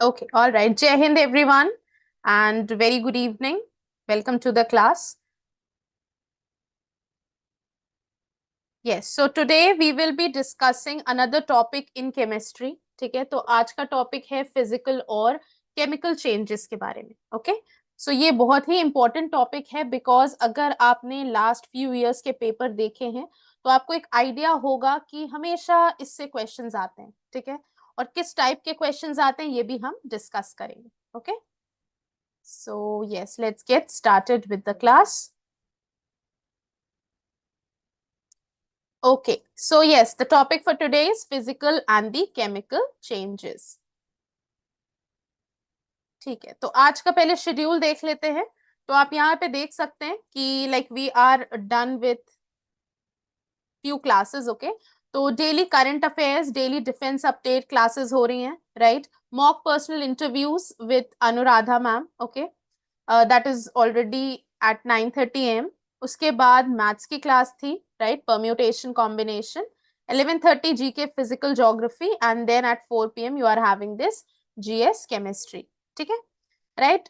Okay, all right. Jai Hind, everyone, and very good evening. Welcome to the class. Yes, so today we will be discussing another topic in chemistry. ठीक है, तो आज का topic है physical और chemical changes के बारे में. ओके, सो ये बहुत ही इंपॉर्टेंट टॉपिक है बिकॉज अगर आपने लास्ट फ्यू इयर्स के पेपर देखे हैं तो आपको एक आइडिया होगा कि हमेशा इससे क्वेश्चंस आते हैं. ठीक है, और किस टाइप के क्वेश्चंस आते हैं ये भी हम डिस्कस करेंगे. Okay, so yes, let's get started with the class. Okay, so yes, the topic for today is physical and the chemical changes. ठीक है, तो आज का पहले शेड्यूल देख लेते हैं. तो आप यहाँ पे देख सकते हैं कि like we are done with few classes. Okay, तो daily current affairs, daily defence update classes हो रही हैं, right. Mock personal interviews with Anuradha ma'am. Okay, that is already at 9:30 AM. उसके बाद मैथ्स की क्लास थी, right, permutation combination. 11:30 GK physical geography and then at 4 PM you are having this GS chemistry. ठीक है, right.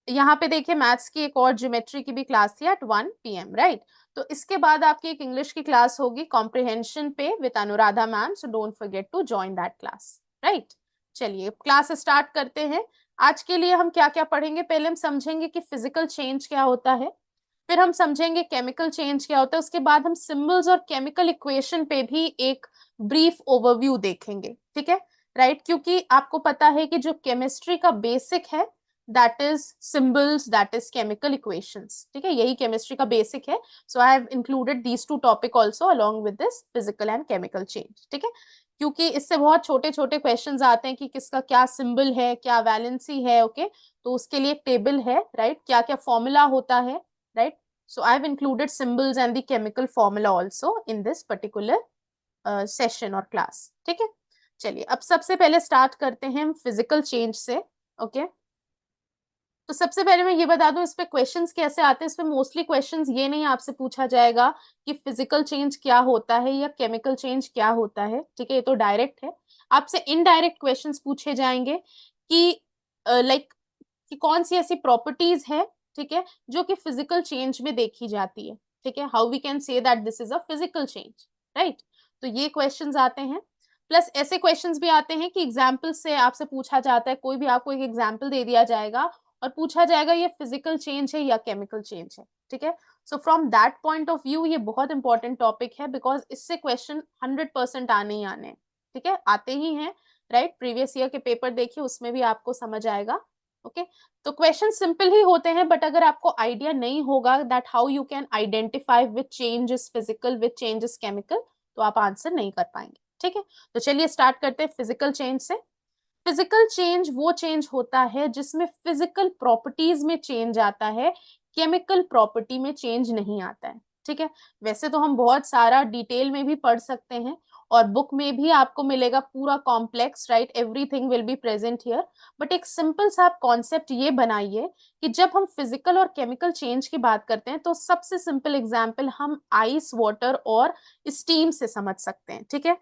यहाँ पे देखिए maths की एक और ज्योमेट्री की भी क्लास थी एट 1 PM, राइट. तो इसके बाद आपकी एक इंग्लिश की क्लास होगी कॉम्प्रिहेंशन पे with Anuradha ma'am, so don't forget to join that class, right. चलिए क्लास स्टार्ट करते हैं. आज के लिए हम क्या क्या पढ़ेंगे, पहले हम समझेंगे कि फिजिकल चेंज क्या होता है, फिर हम समझेंगे केमिकल चेंज क्या होता है, उसके बाद हम सिंबल्स और केमिकल इक्वेशन पे भी एक ब्रीफ ओवरव्यू देखेंगे. ठीक है, राइट, क्योंकि आपको पता है कि जो केमिस्ट्री का बेसिक है that is symbols, that is chemical equations. ठीक है, यही केमिस्ट्री का बेसिक है. So I have included these two topic also along with this physical and chemical change. ठीक है, क्योंकि इससे बहुत छोटे छोटे क्वेश्चंस आते हैं कि किसका क्या सिंबल है, क्या वैलेंसी है. ओके, तो उसके लिए एक टेबल है, राइट, क्या क्या फॉर्मूला होता है, right. So I've included symbols and the chemical formula also in this particular session or class. ठीक है, चलिए अब सबसे पहले स्टार्ट करते हैं हम फिजिकल चेंज से. ओके, तो सबसे पहले मैं ये बता दूं इस पे क्वेश्चंस कैसे आते हैं. इस पे मोस्टली क्वेश्चंस ये नहीं आपसे पूछा जाएगा कि फिजिकल चेंज क्या होता है या केमिकल चेंज क्या होता है. ठीक है, ये तो डायरेक्ट है. आपसे इनडायरेक्ट क्वेश्चंस पूछे जाएंगे कि लाइक कि कौन सी ऐसी प्रॉपर्टीज है, ठीक है, जो कि फिजिकल चेंज में देखी जाती है. ठीक है, how we can say that this is a physical change, right. तो ये क्वेश्चंस आते हैं. प्लस ऐसे क्वेश्चंस भी आते हैं कि एग्जाम्पल से आपसे पूछा जाता है, कोई भी आपको एक एग्जाम्पल दे दिया जाएगा और पूछा जाएगा ये फिजिकल चेंज है या केमिकल चेंज है. ठीक है, so from that point of view ये बहुत इंपॉर्टेंट टॉपिक है बिकॉज इससे क्वेश्चन 100% आने ही आने. ठीक है, आते ही हैं, राइट. प्रीवियस ईयर के पेपर देखिए, उसमें भी आपको समझ आएगा. ओके, तो क्वेश्चन सिंपल ही होते हैं बट अगर आपको आइडिया नहीं होगा that how you can identify which change is physical which change is chemical, तो आप आंसर नहीं कर पाएंगे. ठीक है, तो चलिए स्टार्ट करते हैं फिजिकल चेंज से. फिजिकल चेंज वो चेंज होता है जिसमें फिजिकल प्रॉपर्टीज में चेंज आता है, केमिकल प्रॉपर्टी में चेंज नहीं आता है. ठीक है, वैसे तो हम बहुत सारा डिटेल में भी पढ़ सकते हैं और बुक में भी आपको मिलेगा पूरा complex, right, everything will be present here. But एक सिंपल सा आप कॉन्सेप्ट ये बनाइए कि जब हम फिजिकल और केमिकल चेंज की बात करते हैं तो सबसे सिंपल एग्जाम्पल हम आइस, वाटर और स्टीम से समझ सकते हैं. ठीक है,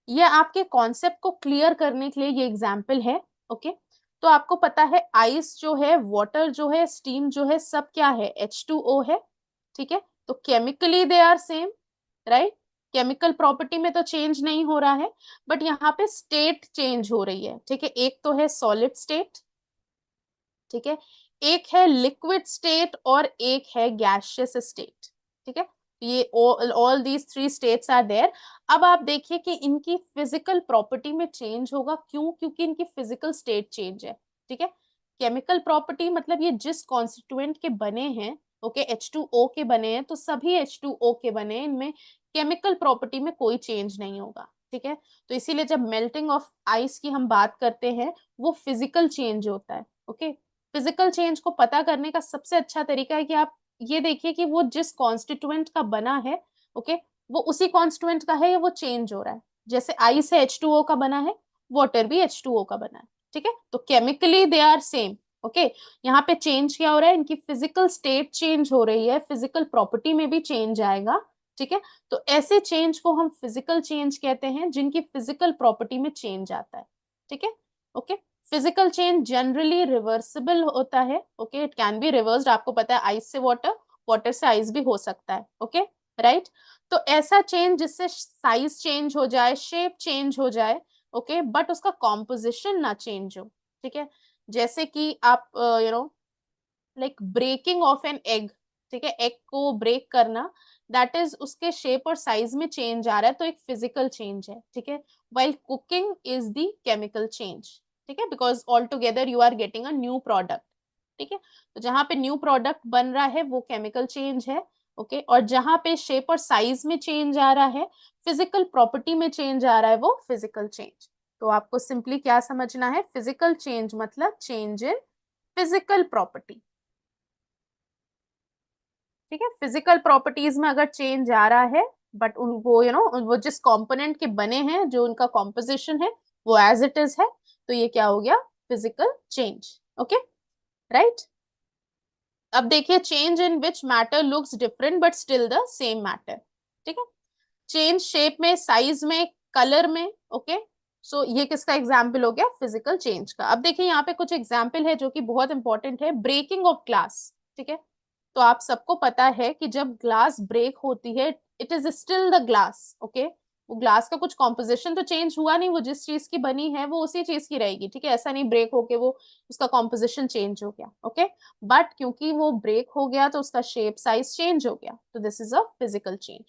ये आपके कॉन्सेप्ट को क्लियर करने के लिए ये एग्जाम्पल है. ओके, तो आपको पता है आइस जो है, वाटर जो है, स्टीम जो है, सब क्या है, H2O है. ठीक है, तो chemically they are same, right. Chemical property में तो चेंज नहीं हो रहा है बट यहाँ पे स्टेट चेंज हो रही है. ठीक है, एक तो है सॉलिड स्टेट, ठीक है, एक है लिक्विड स्टेट और एक है गैसियस स्टेट. ठीक है, ये all these three states are there. अब आप देखिए कि इनकी फिजिकल प्रॉपर्टी में चेंज होगा, क्यों, क्योंकि इनकी फिजिकल स्टेट चेंज है. ठीक है, केमिकल प्रॉपर्टी मतलब ये जिस कॉन्स्टिट्यूएंट के बने हैं, ओके, H2O के बने हैं तो सभी H2O के बने हैं, इनमें केमिकल प्रॉपर्टी में कोई चेंज नहीं होगा. ठीक है, तो इसीलिए जब मेल्टिंग ऑफ आइस की हम बात करते हैं वो फिजिकल चेंज होता है. ओके, फिजिकल चेंज को पता करने का सबसे अच्छा तरीका है कि आप ये देखिए कि वो जिस कॉन्स्टिट्यूएंट का बना है, ओके, वो उसी कॉन्स्टिट्यूएंट का है या वो चेंज हो रहा है. जैसे आइस है H2O का बना है, वाटर भी H2O का बना है. ठीक है, तो chemically they are same. Okay, यहाँ पे चेंज क्या हो रहा है, इनकी फिजिकल स्टेट चेंज हो रही है, फिजिकल प्रॉपर्टी में भी चेंज आएगा. ठीक है, तो ऐसे चेंज को हम फिजिकल चेंज कहते हैं जिनकी फिजिकल प्रॉपर्टी में चेंज आता है. ठीक है, okay. Physical change generally reversible होता है, okay, it can be reversed. आपको पता है आइस से वाटर, वाटर से आइस भी हो सकता है, ओके, राइट। तो ऐसा चेंज जिससे साइज चेंज हो जाए, शेप चेंज हो जाए, ओके, बट उसका कॉम्पोजिशन ना चेंज हो, ठीक है। जैसे कि आप like breaking of an egg, ठीक है, एग को ब्रेक करना, दैट इज उसके शेप और साइज में चेंज आ रहा है, तो एक फिजिकल चेंज है, ठीक है। While cooking is the chemical change, ठीक है, because all together you are getting a new product, ठीक है। तो जहां पे न्यू प्रोडक्ट बन रहा है वो केमिकल चेंज है, ओके, और जहां पे शेप और साइज में चेंज आ रहा है, फिजिकल प्रॉपर्टी में चेंज आ रहा है, वो फिजिकल चेंज। तो आपको सिंपली क्या समझना है, फिजिकल चेंज मतलब चेंज इन फिजिकल प्रॉपर्टी, ठीक है। फिजिकल प्रॉपर्टीज में अगर चेंज आ रहा है, बट उनको वो जिस कंपोनेंट के बने हैं, जो उनका कॉम्पोजिशन है, वो एज इट इज है, तो ये क्या हो गया, फिजिकल चेंज, ओके, राइट। अब देखिए, change in which matter looks different but still the same matter, ठीक है। चेंज शेप में, साइज में, कलर में, ओके। सो ये किसका एग्जाम्पल हो गया, फिजिकल चेंज का। अब देखिए यहाँ पे कुछ एग्जाम्पल है जो कि बहुत इंपॉर्टेंट है। ब्रेकिंग ऑफ ग्लास, ठीक है। तो आप सबको पता है कि जब ग्लास ब्रेक होती है, it is still the glass, okay. वो ग्लास का कुछ कॉम्पोजिशन तो चेंज हुआ नहीं, वो जिस चीज की बनी है वो उसी चीज की रहेगी, ठीक है। ऐसा नहीं ब्रेक होके वो उसका कॉम्पोजिशन चेंज हो गया, ओके। बट क्योंकि वो ब्रेक हो गया तो उसका शेप साइज चेंज हो गया, तो this is a physical change.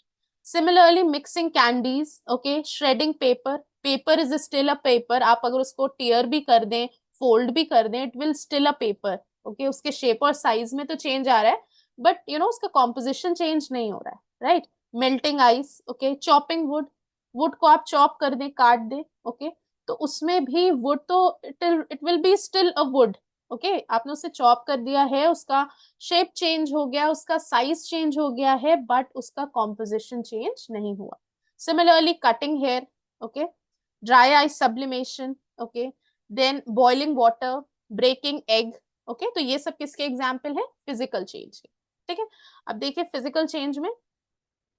Similarly mixing candies, okay, shredding paper, paper is still a paper, आप अगर उसको टीयर भी कर दें, फोल्ड भी कर दें, it will still a paper, okay. उसके शेप और साइज में तो चेंज आ रहा है, बट उसका कॉम्पोजिशन चेंज नहीं हो रहा है, right. Melting ice, okay, chopping would, would को आप चॉप कर दें, काट दें, ओके, तो उसमें भी वुड तो it will be still a would, okay. आपने उसे चॉप कर दिया है, उसका शेप चेंज हो गया, उसका साइज चेंज हो गया है, बट उसका कॉम्पोजिशन चेंज नहीं हुआ। Similarly cutting hair, okay, dry ice sublimation, okay, then boiling water, breaking egg, okay. तो ये सब किसके एग्जाम्पल है, फिजिकल चेंज के, ठीक है। अब देखिए फिजिकल चेंज में,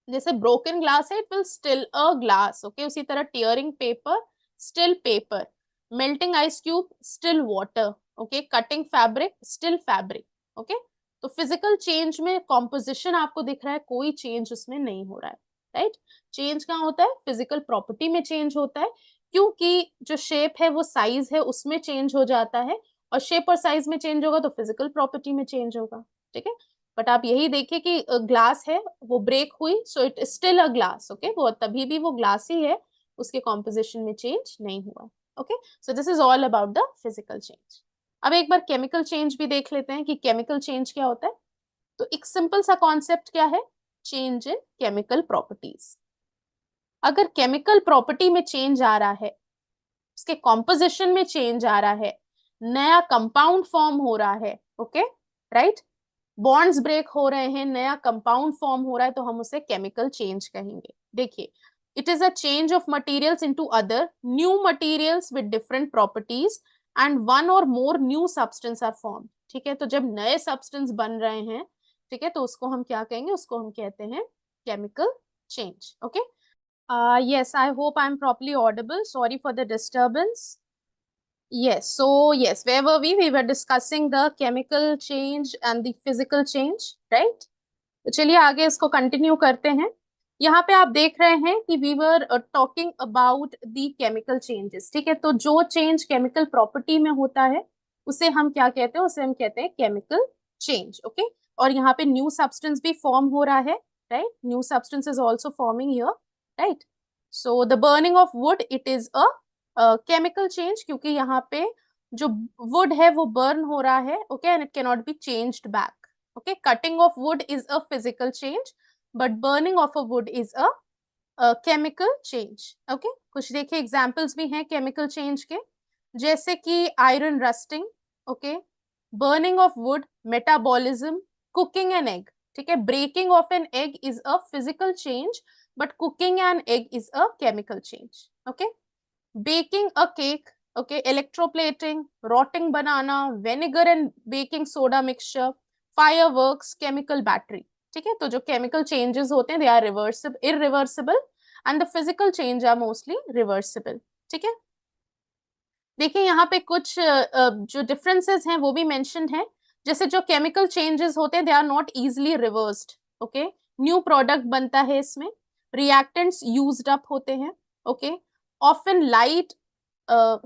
जैसे ब्रोकन ग्लास है, it will still a glass, okay. उसी तरह tearing paper, still paper, melting ice cube, still water, okay, cutting fabric, still fabric, okay. तो फिजिकल चेंज में कॉम्पोजिशन आपको दिख रहा है, कोई चेंज उसमें नहीं हो रहा है, राइट। चेंज कहाँ होता है, फिजिकल प्रॉपर्टी में चेंज होता है, क्योंकि जो शेप है वो साइज है उसमें चेंज हो जाता है, और शेप और साइज में चेंज होगा तो फिजिकल प्रॉपर्टी में चेंज होगा, ठीक है। बट आप यही देखिए कि ग्लास है, वो ब्रेक हुई, so it still a glass, okay, वो तभी भी वो ग्लास ही है, उसके कॉम्पोजिशन में चेंज नहीं हुआ, okay. So this is all about the physical change. अब एक बार केमिकल चेंज भी देख लेते हैं कि केमिकल चेंज क्या होता है। तो एक सिंपल सा कॉन्सेप्ट क्या है, चेंज इन केमिकल प्रॉपर्टीज। अगर केमिकल प्रॉपर्टी में चेंज आ रहा है, उसके कॉम्पोजिशन में चेंज आ रहा है, नया कंपाउंड फॉर्म हो रहा है, ओके, राइट, बॉन्ड्स ब्रेक हो रहे हैं, नया कंपाउंड फॉर्म हो रहा है, तो हम उसे केमिकल चेंज कहेंगे। देखिए, it is a change of materials into other new materials with different properties and one or more new substance are form, ठीक है। तो जब नए सब्सटेंस बन रहे हैं, ठीक है, तो उसको हम क्या कहेंगे, उसको हम कहते हैं chemical change, okay. Yes, I hope I'm properly audible. Sorry for the disturbance. Yes, so yes, where were we? We were discussing the chemical change and the physical change, right? तो चलिए आगे इसको कंटिन्यू करते हैं। यहाँ पे आप देख रहे हैं कि we were talking about the chemical changes, ठीक है। तो जो चेंज केमिकल प्रॉपर्टी में होता है उसे हम क्या कहते हैं, उसे हम कहते हैं केमिकल चेंज, ओके। और यहाँ पे न्यू सब्सटेंस भी फॉर्म हो रहा है, right, new substance is also forming here, right. So the burning of would, it is a chemical change, क्योंकि यहाँ पे जो वुड है वो बर्न हो रहा है, okay, and it can not be changed back, okay. Cutting of wood is a physical change, but burning of a wood is a chemical change, okay. कुछ देखिए एग्जांपल्स भी हैं केमिकल चेंज के, जैसे कि iron rusting, okay, burning of wood, metabolism, cooking an egg, ठीक है। Breaking of an egg is a physical change, but cooking an egg is a chemical change, okay. Baking a cake, okay, electroplating, rotting banana, vinegar and baking soda mixture, fireworks, chemical battery, ठीक है। तो जो chemical changes होते हैं they are reversible, irreversible, and the physical change are mostly reversible, ठीक है। देखिए यहाँ पे कुछ जो डिफरेंसेस हैं वो भी मेंशन्ड हैं। जैसे जो केमिकल चेंजेस होते हैं they are not easily reversed. Okay, new product बनता है इसमें, रिएक्टेंट्स यूज्ड अप होते हैं। Okay, often light,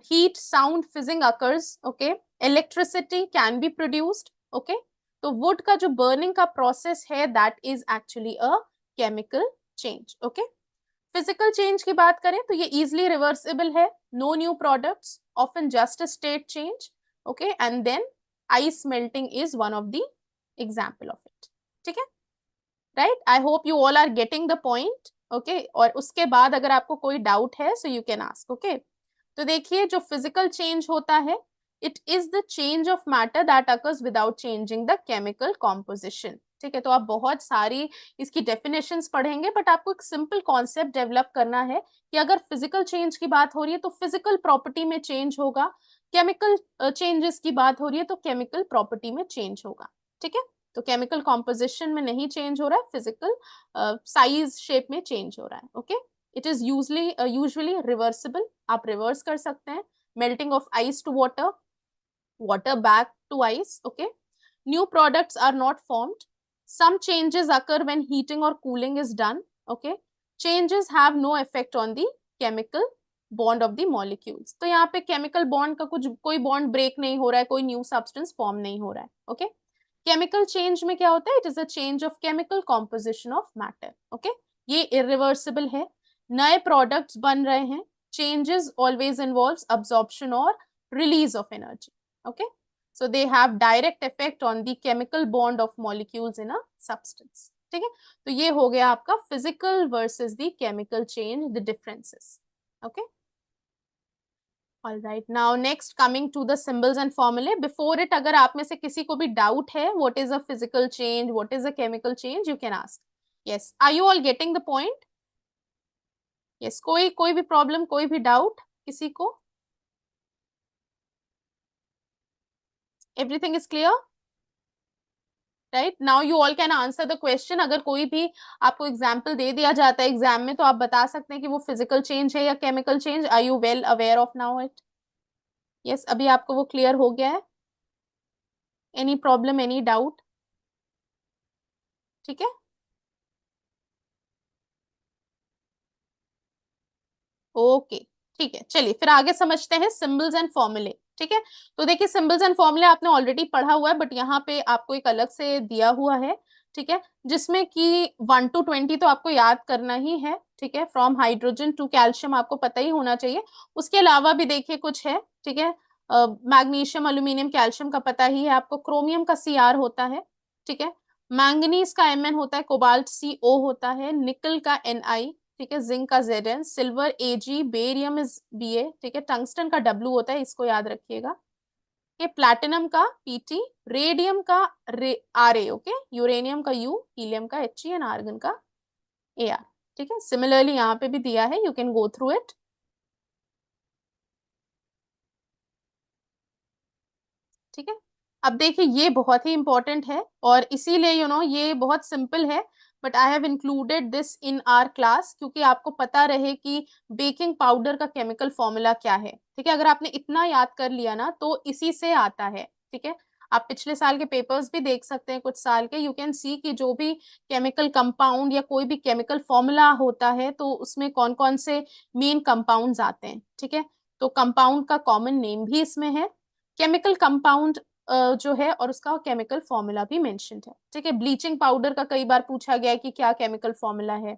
heat, sound, fizzing occurs. Okay, electricity can be produced. Okay, तो wood का जो burning का process है that is actually a chemical change. Okay, physical change की बात करें तो ये easily reversible है, no new products, often just a state change. Okay, and then ice melting is one of the example of it. ठीक है, right? I hope you all are getting the point. Okay, और उसके बाद अगर आपको कोई doubt है so you can ask. Okay, तो देखिए जो फिजिकल चेंज होता है it is the change of matter that occurs without changing the chemical composition. ठीक है, तो आप बहुत सारी इसकी डेफिनेशंस पढ़ेंगे बट आपको एक सिंपल कॉन्सेप्ट डेवलप करना है कि अगर फिजिकल चेंज की बात हो रही है तो फिजिकल प्रॉपर्टी में चेंज होगा, केमिकल चेंजेस की बात हो रही है तो केमिकल प्रॉपर्टी में चेंज होगा। ठीक है, तो केमिकल कॉम्पोजिशन में नहीं चेंज हो रहा है, फिजिकल साइज शेप में चेंज हो रहा है। Okay, it is usually reversible, आप रिवर्स कर सकते हैं, melting of ice to water, water back to ice. Okay, new products are not formed, some changes occur when heating or cooling is done. Okay, changes have no effect on the chemical bond of the molecules. तो यहाँ पे chemical bond का कुछ कोई bond break नहीं हो रहा है, कोई new substance form नहीं हो रहा है। Okay, chemical change में क्या होता है, it is a change of chemical composition of matter. Okay, ये irreversible है, नए प्रोडक्ट्स बन रहे हैं, changes always involves absorption or release of energy. Okay, so they have direct effect on the chemical bond of molecules in a substance. ठीक है, तो ये हो गया आपका physical versus the chemical change, the differences. Okay, all right, now next coming to the symbols and formulae. Before it, अगर आप में से किसी को भी doubt है what is a physical change, what is a chemical change, you can ask. Yes, are you all getting the point? Yes, कोई भी प्रॉब्लम, कोई भी डाउट किसी को? Everything is clear, right? Now you all can answer the question. अगर कोई भी आपको एग्जाम्पल दे दिया जाता है एग्जाम में तो आप बता सकते हैं कि वो फिजिकल चेंज है या chemical change. Are you well aware of now it? Yes, अभी आपको वो क्लियर हो गया है? Any problem, any doubt? ठीक है, ओके, ठीक है, चलिए फिर आगे समझते हैं सिंबल्स एंड फॉर्मूले। ठीक है, तो देखिए सिंबल्स एंड फॉर्मूले आपने ऑलरेडी पढ़ा हुआ है बट यहाँ पे आपको एक अलग से दिया हुआ है। ठीक है, जिसमें कि 1 to 20 तो आपको याद करना ही है। ठीक है, फ्रॉम हाइड्रोजन टू कैल्शियम आपको पता ही होना चाहिए। उसके अलावा भी देखिए कुछ है। ठीक है, मैग्नीशियम, अल्यूमिनियम, कैल्शियम का पता ही है आपको, क्रोमियम का Cr होता है। ठीक है, मैंगनीज का Mn होता है, कोबाल्ट Co होता है, निकल का Ni, ठीक है, जिंक का Zn, silver Ag, barium is Ba, ठीक है, टंगस्टन का W होता है, इसको याद रखिएगा। ये प्लैटिनम का Pt, रेडियम का Ra, ओके, यूरेनियम का U, हीलियम का He एंड आर्गन का Ar। ठीक है, सिमिलरली यहाँ पे भी दिया है, you can go through it. ठीक है, अब देखिए ये बहुत ही इंपॉर्टेंट है और इसीलिए ये बहुत सिंपल है but I have included this in our class क्योंकि आपको पता रहे कि बेकिंग पाउडर का केमिकल फॉर्मूला क्या है। ठीक है, अगर आपने इतना याद कर लिया ना तो इसी से आता है। ठीक है, आप पिछले साल के पेपर्स भी देख सकते हैं, कुछ साल के, यू कैन सी कि जो भी केमिकल कंपाउंड या कोई भी केमिकल फॉर्मूला होता है तो उसमें कौन कौन से मेन कंपाउंड्स आते हैं। ठीक है, तो कंपाउंड का कॉमन नेम भी इसमें है, केमिकल कंपाउंड जो है और उसका केमिकल फॉर्मूला भी मेंशन्ड है। ठीक है, ब्लीचिंग पाउडर का कई बार पूछा गया है कि क्या केमिकल फॉर्मूला है,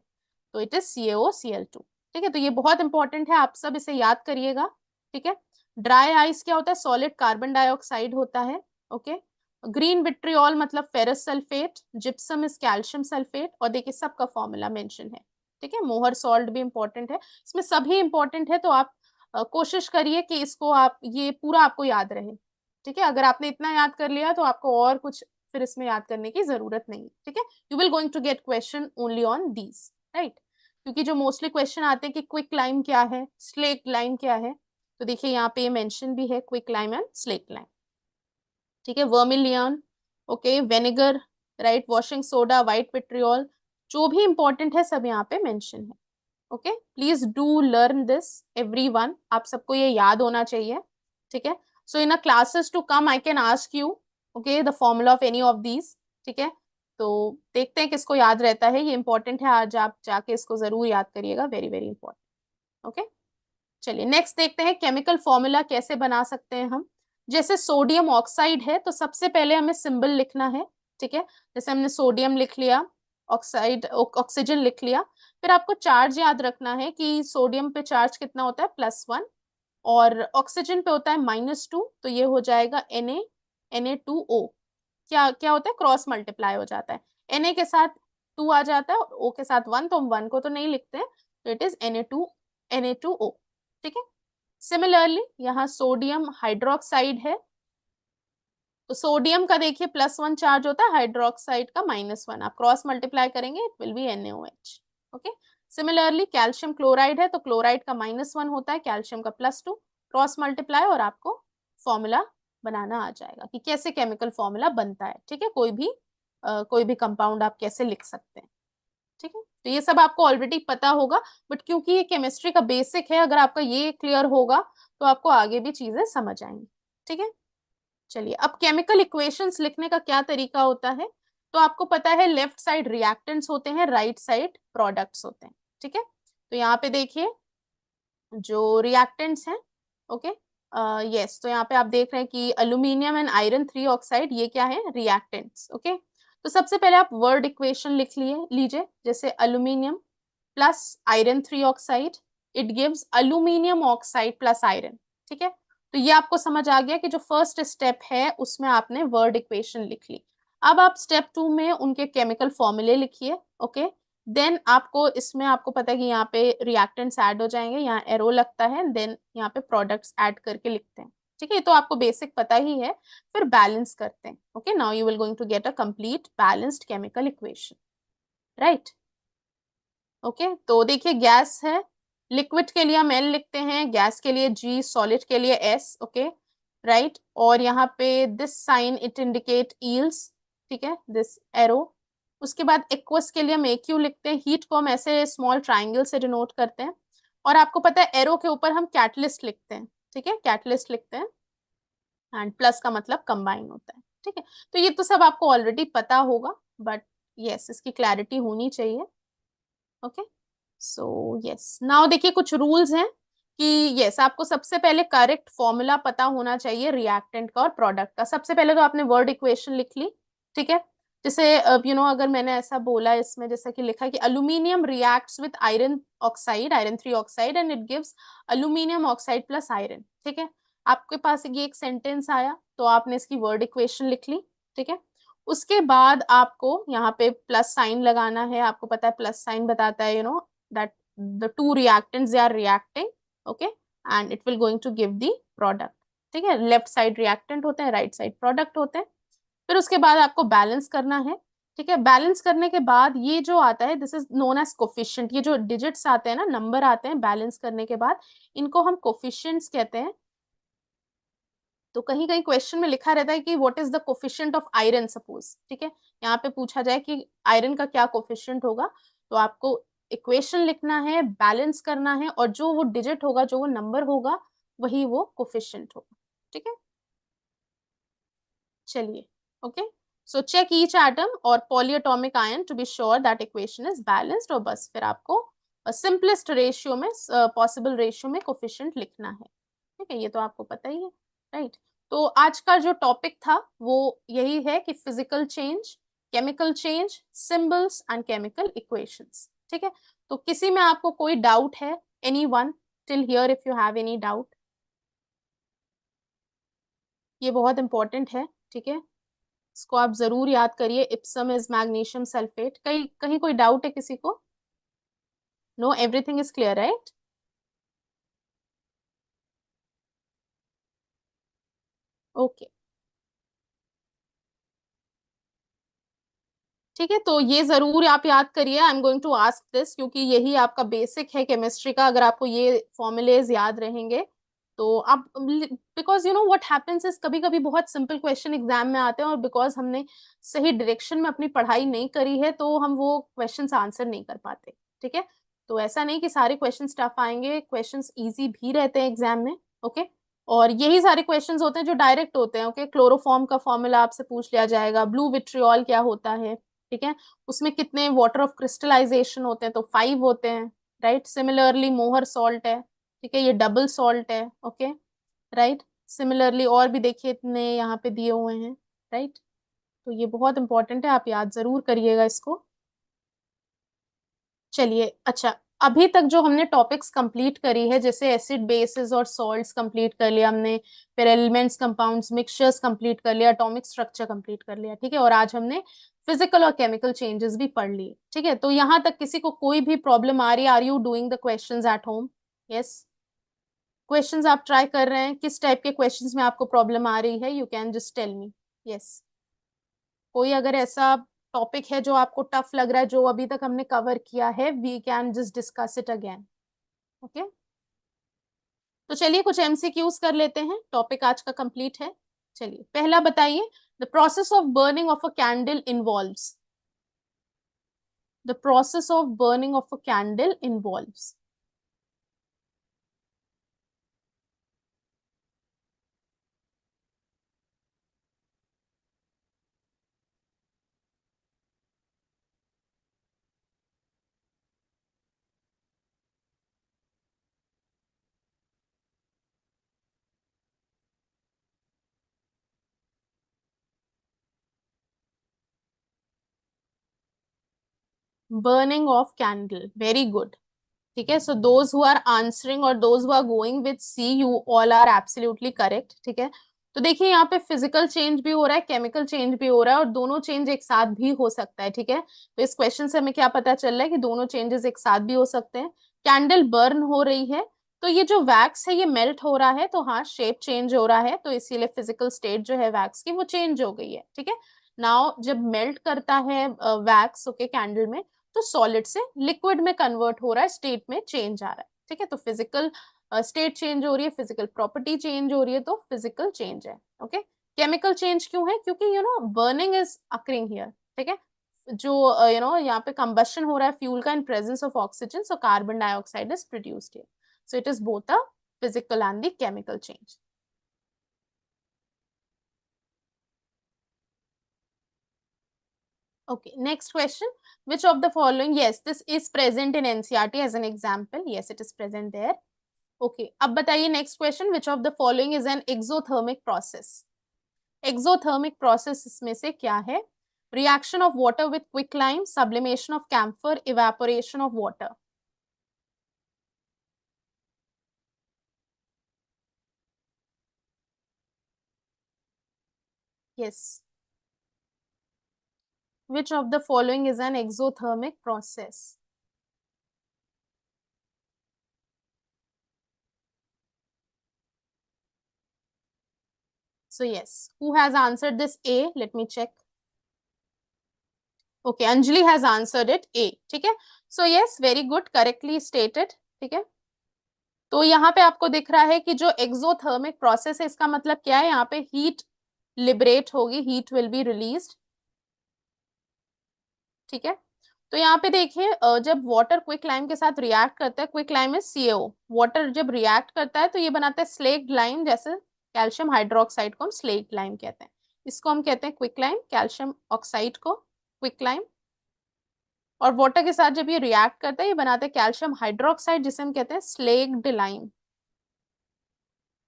तो इट इज CaOCl2। ठीक है, तो ये बहुत इंपॉर्टेंट है, आप सब इसे याद करिएगा। ठीक है, ड्राई आइस क्या होता है, सॉलिड कार्बन डाइऑक्साइड होता है। ओके, ग्रीन विट्रियोल मतलब ferrous sulphate, gypsum is calcium sulphate, और देखिए सबका फॉर्मूला मेंशन है। ठीक है, मोहर सॉल्ट भी इंपॉर्टेंट है, इसमें सभी इंपॉर्टेंट है, तो आप कोशिश करिए कि इसको आप ये पूरा आपको याद रहे। ठीक है, अगर आपने इतना याद कर लिया तो आपको और कुछ फिर इसमें याद करने की जरूरत नहीं। ठीक है, you will going to get question only on these, right? क्योंकि जो मोस्टली क्वेश्चन आते हैं कि क्विक लाइम क्या है, स्लेक लाइम क्या है, तो देखिए यहाँ पे मेंशन भी है quick lime and slake lime. ठीक है, vermilion, okay, vinegar, right, washing soda, white vitriol, जो भी इंपॉर्टेंट है सब यहाँ पे मेंशन है। Okay, please do learn this everyone, आप सबको ये याद होना चाहिए। ठीक है। So in a classes to come I can ask you okay the formula of any of these, ठीक है। तो देखते हैं किसको याद रहता है, ये इंपॉर्टेंट है, आज आप जाके इसको जरूर याद करिएगा, वेरी वेरी इंपॉर्टेंट। ओके, चलिए नेक्स्ट देखते हैं केमिकल फॉर्मूला कैसे बना सकते हैं हम। जैसे सोडियम ऑक्साइड है तो सबसे पहले हमें सिंबल लिखना है, ठीक है। जैसे हमने सोडियम लिख लिया, ऑक्साइड ऑक्सीजन लिख लिया, फिर आपको चार्ज याद रखना है कि सोडियम पे चार्ज कितना होता है +1 और ऑक्सीजन पे होता है -2, तो ये हो जाएगा Na2O। क्या क्या होता है, क्रॉस मल्टीप्लाई हो जाता है, Na के साथ 2 आ जाता है और O के साथ 1, तो हम 1 को तो नहीं लिखते हैं, तो इट इज Na2O, ठीक है। सिमिलरली यहाँ सोडियम हाइड्रोक्साइड है, तो सोडियम का देखिए +1 चार्ज होता है, हाइड्रोक्साइड का -1, आप क्रॉस मल्टीप्लाई करेंगे it will be NaOH। Okay, similarly calcium chloride है तो क्लोराइड का -1 होता है, कैल्शियम का +2, क्रॉस मल्टीप्लाई और आपको फॉर्मूला बनाना आ जाएगा कि कैसे केमिकल फॉर्मूला बनता है, ठीक है। कोई भी कंपाउंड आप कैसे लिख सकते हैं, ठीक है। तो ये सब आपको ऑलरेडी पता होगा, बट क्योंकि ये केमिस्ट्री का बेसिक है, अगर आपका ये क्लियर होगा तो आपको आगे भी चीजें समझ आएंगी, ठीक है। चलिए अब केमिकल इक्वेशंस लिखने का क्या तरीका होता है, तो आपको पता है लेफ्ट साइड रिएक्टेंट्स होते हैं, राइट साइड प्रोडक्ट्स होते हैं, ठीक है। तो यहाँ पे देखिए जो रिएक्टेंट्स हैं, ओके यस, तो यहाँ पे आप देख रहे हैं कि अल्यूमिनियम एंड आयरन 3 ऑक्साइड ये क्या है, रिएक्टेंट्स, ओके। तो सबसे पहले आप वर्ड इक्वेशन लिख लीजिए, जैसे aluminium plus iron 3 oxide, it gives aluminium oxide plus iron, ठीक है। तो ये आपको समझ आ गया कि जो फर्स्ट स्टेप है उसमें आपने वर्ड इक्वेशन लिख ली। अब आप स्टेप 2 में उनके केमिकल फॉर्मूले लिखिए, ओके। देन आपको इसमें आपको पता है कि यहाँ पे रिएक्टेंट्स ऐड हो जाएंगे, यहाँ एरो लगता है, देन यहाँ पे प्रोडक्ट्स ऐड करके लिखते हैं, ठीक है। तो आपको बेसिक पता ही है, फिर बैलेंस करते हैं, okay. Now you will going to get a complete balanced chemical equation, right. Okay, तो देखिए गैस है, लिक्विड के लिए हम L लिखते हैं, गैस के लिए G, सॉलिड के लिए S, ओके राइट। और यहाँ पे this sign it indicate yields, ठीक है, दिस एरो। उसके बाद एक्वस के लिए हम AQ लिखते हैं, हीट को हम ऐसे स्मॉल ट्राइंगल से डिनोट करते हैं, और आपको पता है एरो के ऊपर हम कैटलिस्ट लिखते हैं, ठीक है, कैटलिस्ट लिखते हैं, एंड प्लस का मतलब कंबाइन होता है, ठीक है। तो ये तो सब आपको ऑलरेडी पता होगा, बट यस इसकी क्लैरिटी होनी चाहिए, ओके। सो यस नाउ देखिए कुछ रूल्स हैं कि यस आपको सबसे पहले करेक्ट फॉर्मूला पता होना चाहिए रिएक्टेंट का और प्रोडक्ट का। सबसे पहले तो आपने वर्ड इक्वेशन लिख ली, ठीक है। जैसे अगर मैंने ऐसा बोला इसमें, जैसा कि लिखा कि aluminium reacts with iron oxide, iron 3 oxide, and it gives aluminium oxide plus iron, ठीक है। आपके पास ये एक सेंटेंस आया तो आपने इसकी वर्ड इक्वेशन लिख ली, ठीक है। उसके बाद आपको यहाँ पे प्लस साइन लगाना है, आपको पता है प्लस साइन बताता है that the two reactants they are reacting, okay, and it will going to give the product, ठीक है। लेफ्ट साइड रिएक्टेंट होते हैं, राइट साइड प्रोडक्ट होते हैं। फिर उसके बाद आपको बैलेंस करना है, ठीक है। बैलेंस करने के बाद ये जो आता है this is known as coefficient, ये जो डिजिट्स आते हैं ना, नंबर आते हैं बैलेंस करने के बाद, इनको हम कोफिशिएंट्स कहते हैं। तो कहीं कहीं क्वेश्चन में लिखा रहता है कि what is the coefficient of iron suppose, ठीक है। यहाँ पे पूछा जाए कि आयरन का क्या कोफिशिएंट होगा, तो आपको इक्वेशन लिखना है, बैलेंस करना है, और जो वो डिजिट होगा, जो वो नंबर होगा, वही वो कोफिशिएंट होगा, ठीक है। चलिए okay, so check each atom और polyatomic ion to be sure that equation is balanced, और बस फिर आपको सिंपलेस्ट रेशियो में, पॉसिबल रेशियो में कोफिशिएंट लिखना है, ठीक है। ये तो आपको पता ही है, राइट। तो आज का जो टॉपिक था वो यही है कि physical change, chemical change, symbols and chemical equations, ठीक है। तो किसी में आपको कोई डाउट है, anyone till here, if you have any doubt, ये बहुत इंपॉर्टेंट है, ठीक है। इसको आप जरूर याद करिए, इप्सम इज मैग्नीशियम सल्फेट। कहीं कहीं कोई डाउट है किसी को? No, everything is clear, right? Okay, ठीक है। तो ये जरूर आप याद करिए, I am going to ask this, क्योंकि यही आपका बेसिक है केमिस्ट्री का। अगर आपको ये फॉर्मूलेज याद रहेंगे तो आप, बिकॉज व्हाट हैपेंस इज कभी कभी बहुत सिंपल क्वेश्चन एग्जाम में आते हैं, और बिकॉज हमने सही डायरेक्शन में अपनी पढ़ाई नहीं करी है तो हम वो क्वेश्चंस आंसर नहीं कर पाते, ठीक है। तो ऐसा नहीं कि सारे क्वेश्चन टफ आएंगे, क्वेश्चंस इजी भी रहते हैं एग्जाम में, ओके। और यही सारे क्वेश्चंस होते हैं जो डायरेक्ट होते हैं। ओके, क्लोरोफॉर्म का फॉर्मूला आपसे पूछ लिया जाएगा, ब्लू विट्रियोल क्या होता है, ठीक है, उसमें कितने वाटर ऑफ क्रिस्टलाइजेशन होते हैं, तो 5 होते हैं, राइट। सिमिलरली मोहर सॉल्ट है, ठीक है, ये डबल सॉल्ट है, ओके, राइट। सिमिलरली और भी देखिए इतने यहाँ पे दिए हुए हैं, राइट। तो ये बहुत इंपॉर्टेंट है, आप याद जरूर करिएगा इसको। चलिए, अच्छा, अभी तक जो हमने टॉपिक्स कंप्लीट करी है, जैसे एसिड बेसिस और सॉल्ट्स कंप्लीट कर लिया हमने, फिर एलिमेंट्स, कंपाउंड्स, मिक्सचर्स कंप्लीट कर लिया, एटॉमिक स्ट्रक्चर कंप्लीट कर लिया, ठीक है, और आज हमने फिजिकल और केमिकल चेंजेस भी पढ़ लिए, ठीक है। तो यहाँ तक किसी को कोई भी प्रॉब्लम आ रही है? Are you doing the questions at home? Yes, questions आप ट्राई कर रहे हैं? किस टाइप के क्वेश्चंस में आपको प्रॉब्लम आ रही है? You can just tell me. Yes, कोई अगर ऐसा टॉपिक है जो आपको टफ लग रहा है, जो अभी तक हमने कवर किया है, we can just discuss it again. Okay, तो चलिए कुछ एमसीक्यूज कर लेते हैं, टॉपिक आज का कंप्लीट है। चलिए, पहला बताइए, the process of burning of a candle involves, the process of burning of a candle involves. Burning of candle, very good, ठीक है। So those who are answering और those who are going with C, you all are absolutely correct, ठीक है। तो देखिए यहाँ पे physical change भी हो रहा है, केमिकल चेंज भी हो रहा है, और दोनों चेंज एक साथ भी हो सकता है, ठीक है। तो इस क्वेश्चन से हमें क्या पता चल रहा है कि दोनों चेंजेस एक साथ भी हो सकते हैं। कैंडल बर्न हो रही है, तो ये जो वैक्स है ये मेल्ट हो रहा है, तो हाँ, शेप चेंज हो रहा है, तो इसीलिए फिजिकल स्टेट जो है वैक्स की वो चेंज हो गई है, ठीक है। नाउ जब मेल्ट करता है वैक्स, ओके, कैंडल में, तो सॉलिड से लिक्विड में कन्वर्ट हो रहा है, स्टेट में चेंज आ रहा है, ठीक है। तो फिजिकल स्टेट चेंज हो रही है, फिजिकल प्रॉपर्टी चेंज हो रही है, तो फिजिकल चेंज है, ओके। केमिकल चेंज क्यों है? क्योंकि बर्निंग इज अकरिंग हियर, ठीक है। जो यहाँ पे कंबशन हो रहा है फ्यूल का in presence of oxygen, so carbon dioxide is produced here, so it is both a physical and the chemical change. Okay, next question. Which of the following? Yes, this is present in NCERT as an example. Yes, it is present there. Okay, अब बताइए next question. Which of the following is an exothermic process? Exothermic process इसमें से क्या है? Reaction of water with quicklime, sublimation of camphor, evaporation of water. Yes. Which of the following is an exothermic process? So yes, who has answered this A? Let me check. Okay, Anjali has answered it A, ठीक है। So yes, very good, correctly stated, ठीक है। तो यहाँ पे आपको दिख रहा है कि जो एक्सोथर्मिक प्रोसेस है, इसका मतलब क्या है? यहाँ पे हीट लिबरेट होगी, हीट विल बी रिलीज्ड, ठीक है। तो यहाँ पे देखिए, जब वाटर क्विक लाइम के साथ रिएक्ट करता है, quick lime is CAO, water जब रिएक्ट करता है तो ये बनाता है स्लेक्ड लाइम, जैसे कैल्शियम हाइड्रोक्साइड को हम स्लेक्ड लाइम कहते हैं, इसको हम कहते हैं क्विक लाइम, कैल्शियम ऑक्साइड को क्विक लाइम। और वाटर के साथ जब ये रिएक्ट करता है, ये बनाता है कैल्शियम हाइड्रोक्साइड, जिसे हम कहते हैं स्लेक्ड लाइम,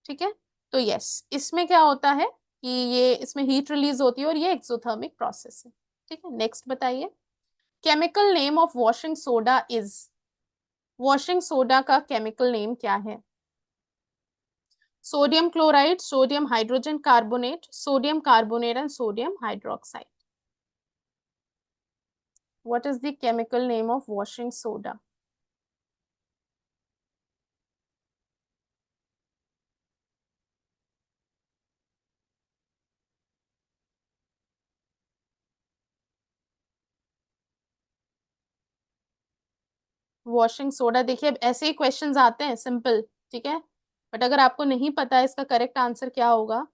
ठीक है। तो यस, इसमें क्या होता है कि ये इसमें हीट रिलीज होती है, और ये एक्सोथर्मिक प्रोसेस है, ठीक है। नेक्स्ट बताइए, chemical name of washing soda is, washing soda का केमिकल नेम क्या है? Sodium chloride, sodium hydrogen carbonate, sodium carbonate and sodium hydroxide. What is the chemical name of washing soda? Washing soda, देखिए अब ऐसे ही questions आते हैं simple, ठीक है, बट अगर आपको नहीं पता है इसका करेक्ट आंसर क्या होगा,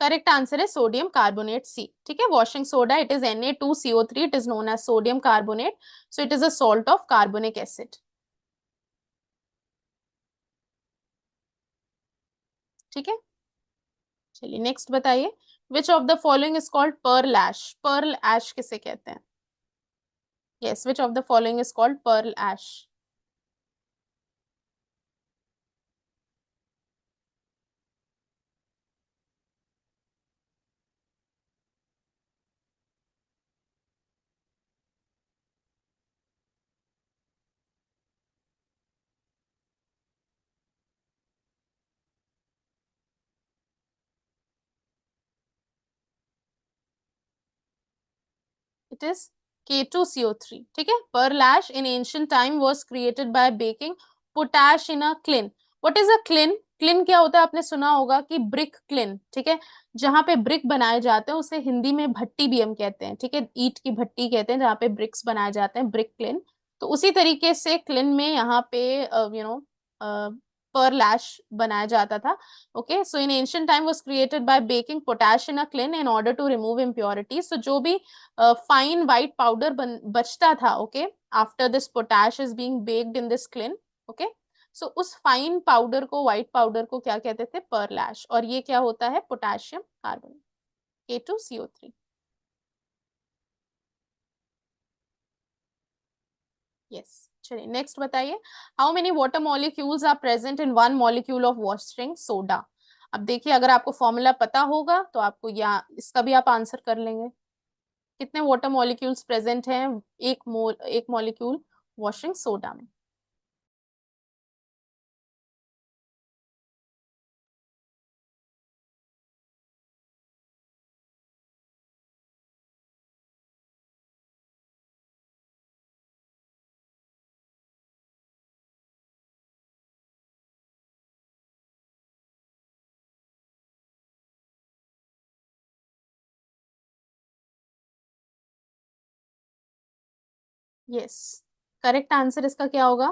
करेक्ट आंसर है सोडियम कार्बोनेट सी, ठीक है। Washing soda, it is Na2CO3, it is known as sodium carbonate, so it is a salt of carbonic acid. ठीक है, चलिए नेक्स्ट बताइए, which of the following is called pearl ash? Pearl ash किसे कहते हैं? Yes, which of the following is called pearl ash? It is K2CO3. ठीक है, pearl ash in ancient time was created by baking potash in a kiln. What is a kiln? Clean क्या होता है? आपने सुना होगा कि ब्रिक क्लिन, ठीक है, जहां पे ब्रिक बनाए जाते हैं उसे हिंदी में भट्टी भी हम कहते हैं, ठीक है, ईंट की भट्टी कहते हैं जहाँ पे ब्रिक्स बनाए जाते हैं, ब्रिक क्लिन। तो उसी तरीके से क्लिन में यहाँ पे पर्ल ऐश बनाया जाता था। Okay, so in ancient time was created by baking potash in a kiln in order to remove impurities. So जो भी फाइन व्हाइट पाउडर बचता था, okay, after this potash is being baked in this kiln, okay, so उस fine powder को, white powder को क्या कहते थे? Pearl ash. और ये क्या होता है? Potassium carbonate, K2CO3। यस, चलिए नेक्स्ट बताइए, how many water molecules are present in one molecule of washing soda? अब देखिए, अगर आपको फॉर्मूला पता होगा तो आपको या इसका भी आप आंसर कर लेंगे। कितने वाटर मॉलिक्यूल्स प्रेजेंट हैं एक मॉलिक्यूल वॉशिंग सोडा में? यस, करेक्ट आंसर इसका क्या होगा?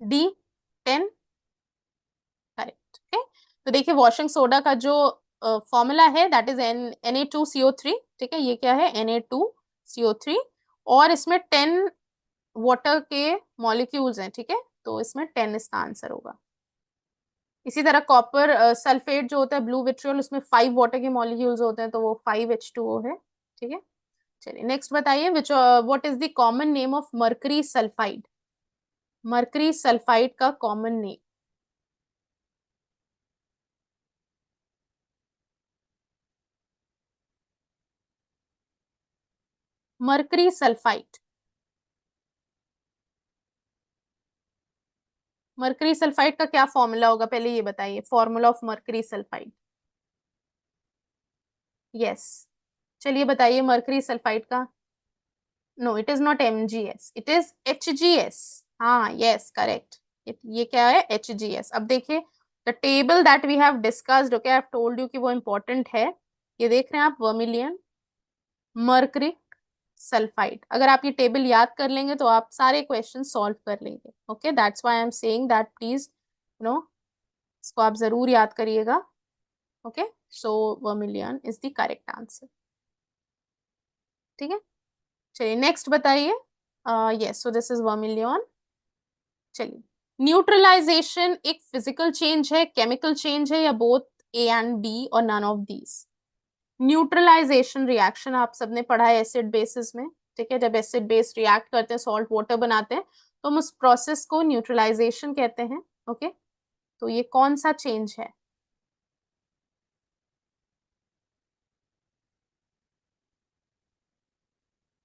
डी, 10। करेक्ट। ओके, तो देखिए वॉशिंग सोडा का जो फॉर्मूला है दैट इज Na2CO3, ठीक है, ये क्या है? Na2CO3, और इसमें 10 वाटर के मॉलिक्यूल्स हैं, ठीक है, तो इसमें 10 इसका आंसर होगा। इसी तरह कॉपर सल्फेट जो होता है, ब्लू विट्रियल, उसमें 5 वाटर के मॉलिक्यूल्स होते हैं, तो वो 5H2O है, ठीक है। चलिए नेक्स्ट बताइए, which what is the common name of mercury sulphide? Mercury sulphide का common name? Mercury sulphide, mercury sulphide का क्या फॉर्मूला होगा? पहले ये बताइए, formula of mercury sulphide. Yes, चलिए बताइए मर्करी सल्फाइड का। No, it is not MgS, it is HgS। हाँ, यस, करेक्ट। ये क्या है? HgS। अब देखिए, the table that we have discussed, okay, I have told you कि वो इंपॉर्टेंट है। ये देख रहे हैं आप, वर्मिलियन, मर्करी, सल्फाइड। अगर आप ये टेबल याद कर लेंगे तो आप सारे क्वेश्चन सॉल्व कर लेंगे। Okay, that's why I am saying that please no, इसको आप जरूर याद करिएगा। Okay, so vermilion is the correct answer, ठीक है। चलिए नेक्स्ट बताइए, yes, so this is vermilion. चलिए, न्यूट्रलाइजेशन एक फिजिकल चेंज है, केमिकल चेंज है, या बोथ A एंड B और none of these? Neutralisation reaction आप सबने पढ़ा है एसिड बेसिस में, ठीक है, जब एसिड बेस रिएक्ट करते हैं, सॉल्ट वाटर बनाते हैं, तो हम उस प्रोसेस को न्यूट्रलाइजेशन कहते हैं। ओके, तो ये कौन सा चेंज है?